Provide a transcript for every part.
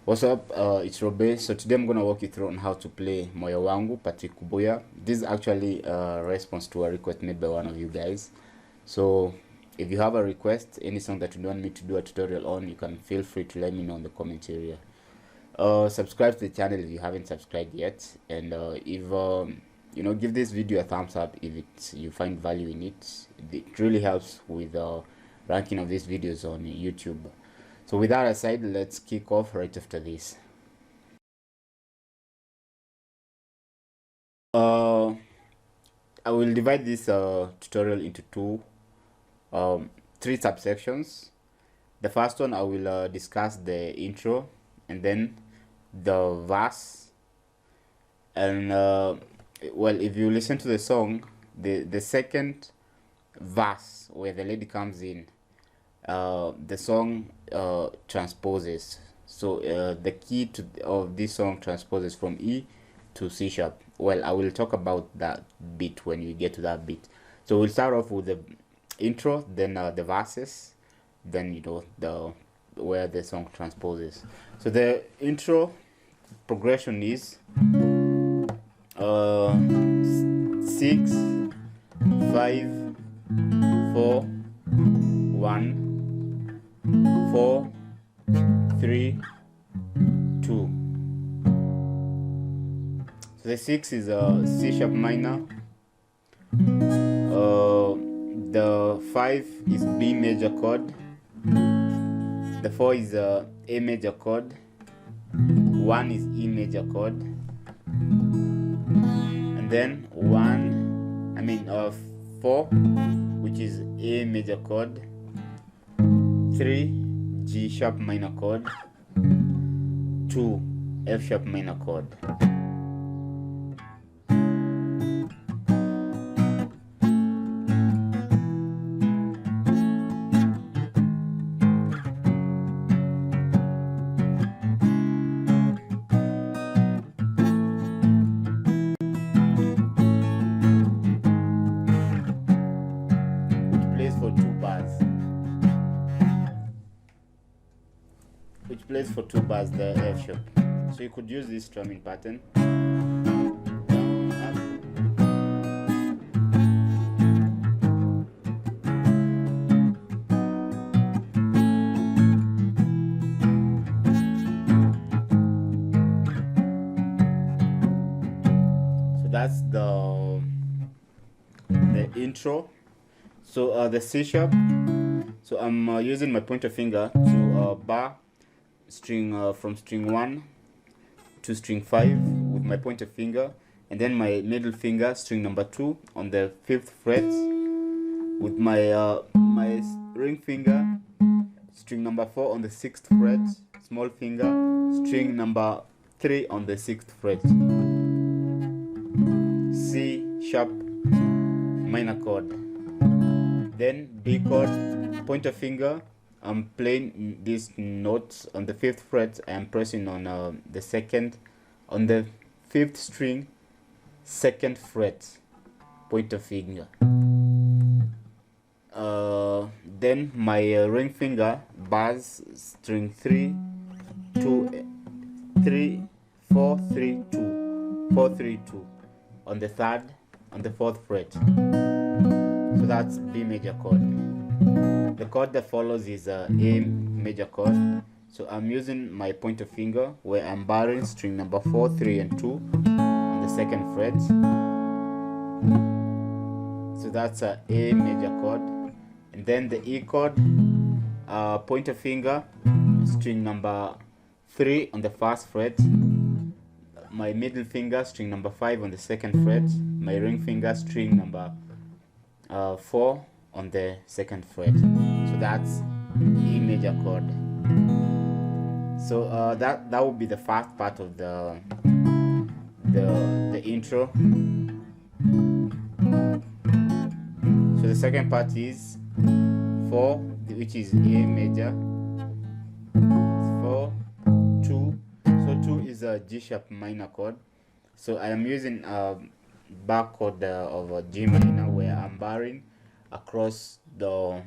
What's up? It's Robe. So today I'm gonna walk you through on how to play Moyo Wangu, Patrick Kubuya. This is actually a response to a request made by one of you guys. So if you have a request, any song that you want me to do a tutorial on, you can feel free to let me know in the comment area. Subscribe to the channel if you haven't subscribed yet, and give this video a thumbs up if you find value in it. It really helps with ranking of these videos on YouTube. So with that aside, let's kick off right after this. I will divide this tutorial into three subsections. The first one I will discuss the intro, and then the verse, and well, if you listen to the song, the second verse where the lady comes in, the song transposes. So the key of this song transposes from E to C sharp. Well, I will talk about that bit when we get to that bit. So we'll start off with the intro, then the verses, then where the song transposes. So the intro progression is 6 5 4 1 4 3 2. So the 6 is a C sharp minor, the 5 is B major chord, the 4 is a major chord, 1 is E major chord, and then 4, which is A major chord, 3 G sharp minor chord, 2 F sharp minor chord. Which plays for 2 bars, the F sharp. So you could use this strumming pattern. So that's the intro. So the C sharp. So I'm using my pointer finger to bar string from string 1 to string 5 with my pointer finger, and then my middle finger string number 2 on the 5th fret with my my ring finger string number 4 on the 6th fret, small finger string number 3 on the 6th fret, C sharp minor chord, then B chord, pointer finger. I'm playing these notes on the 5th fret. I am pressing on the 2nd, on the 5th string, 2nd fret, pointer finger. Then my ring finger bars string 3, 2, 3, 4, 3, 2, 4, 3, 2 on the 3rd, on the 4th fret. So that's B major chord. The chord that follows is A major chord. So I'm using my pointer finger where I'm barring string number 4, 3, and 2 on the 2nd fret. So that's a major chord. And then the E chord, pointer finger, string number 3 on the 1st fret. My middle finger, string number 5 on the 2nd fret. My ring finger, string number 4 on the 2nd fret. So that's E major chord. So that would be the first part of the intro. So the second part is 4, which is A major, 4, 2. So 2 is a G sharp minor chord. So I am using a bar chord of a G minor where I'm barring across the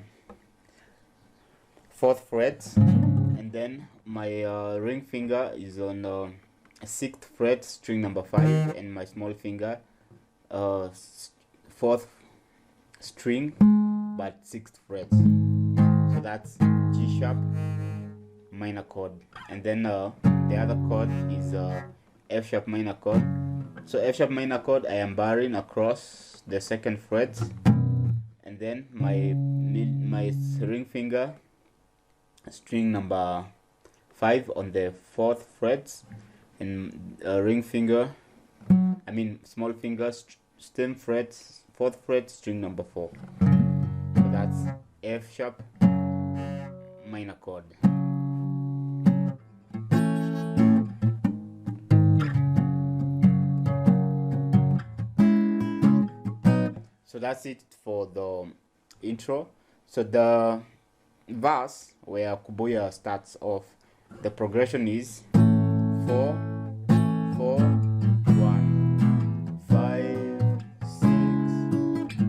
4th fret, and then my ring finger is on 6th fret, string number 5, and my small finger 4th string but 6th fret. So that's G sharp minor chord. And then the other chord is F sharp minor chord. So F sharp minor chord, I am barring across the 2nd fret, and then my ring finger string number 5 on the 4th fret, and ring finger, small finger stem fret 4th fret, string number 4. So that's F sharp minor chord. So that's it for the intro. So the verse where Kubuya starts off, the progression is 4 4 1 5 6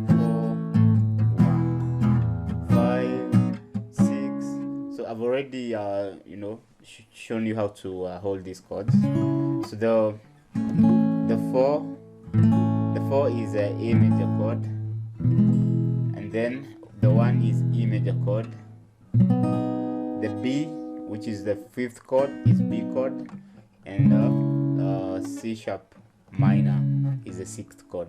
4 1 5 6. So I've already shown you how to hold these chords. So the 4 is a A major chord, and then the 1 is E major chord. The B, which is the 5th chord, is B chord, and C sharp minor is the 6th chord.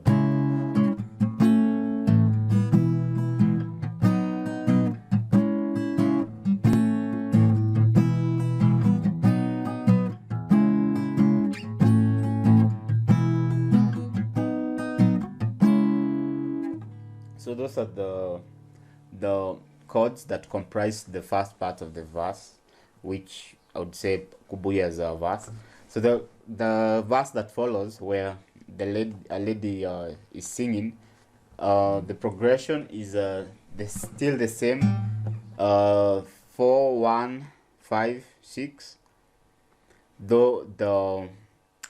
So those are the chords that comprise the first part of the verse, which I would say Kubuya is a verse. So the verse that follows, where a lady is singing, the progression is still the same, 4 1 5 6, though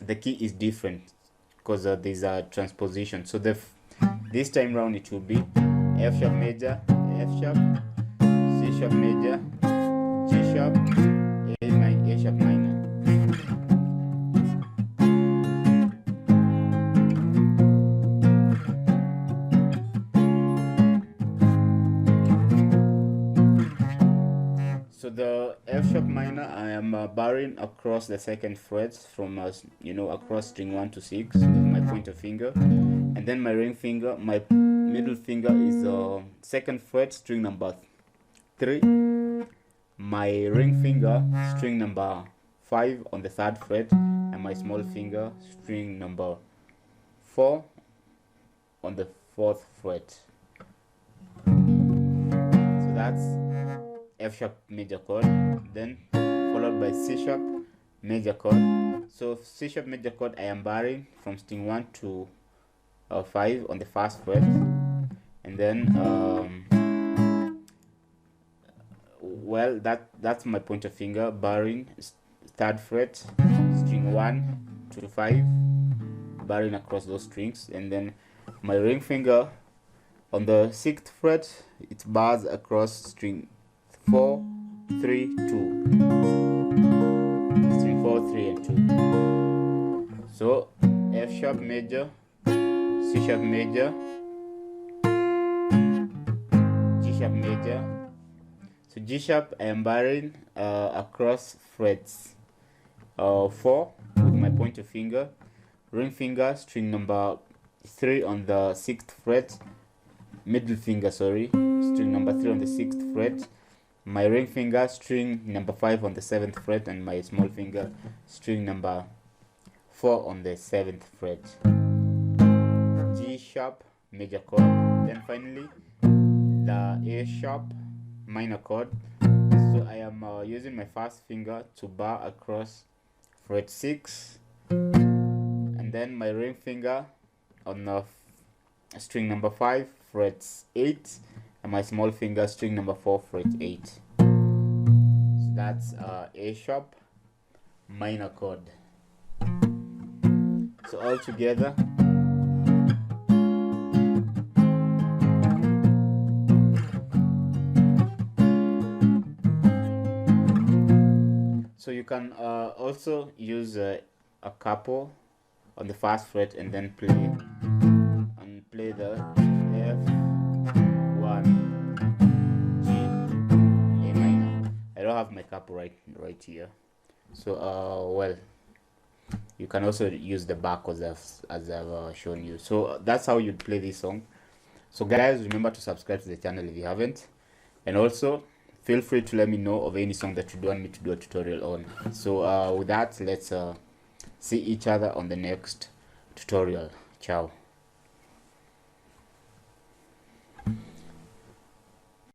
the key is different because there's a transposition. So this time round it will be F sharp major, F sharp, C sharp major, G sharp, A sharp minor. So the F sharp minor, I am barring across the 2nd fret from across string 1 to 6 with my pointer finger, and then my ring finger, my middle finger is 2nd fret, string number 3, my ring finger string number 5 on the 3rd fret, and my small finger string number 4 on the 4th fret. So that's F sharp major chord, then followed by C sharp major chord. So C sharp major chord, I am barring from string 1 to 5 on the 1st fret, and then that's my pointer finger barring 3rd fret, string 1 to 5, barring across those strings, and then my ring finger on the 6th fret, it bars across string 4 3 2, string 4 3 and 2. So F sharp major, C sharp major, G sharp major. So G sharp, I am barring across frets 4 with my pointer finger, ring finger string number 3 on the 6th fret, middle finger string number 3 on the 6th fret, my ring finger string number 5 on the 7th fret, and my small finger string number 4 on the 7th fret. G sharp major chord. Then finally the A sharp minor chord. So I am using my first finger to bar across fret 6, and then my ring finger on the string number 5 frets 8, and my small finger string number 4 fret 8. So that's A sharp minor chord. So all together, you can also use a capo on the first fret and then play the F1 G A minor. I don't have my capo right here, so well, you can also use the back as I've shown you. So that's how you'd play this song. So guys, remember to subscribe to the channel if you haven't, and also feel free to let me know of any song that you want me to do a tutorial on. So with that, let's see each other on the next tutorial. Ciao.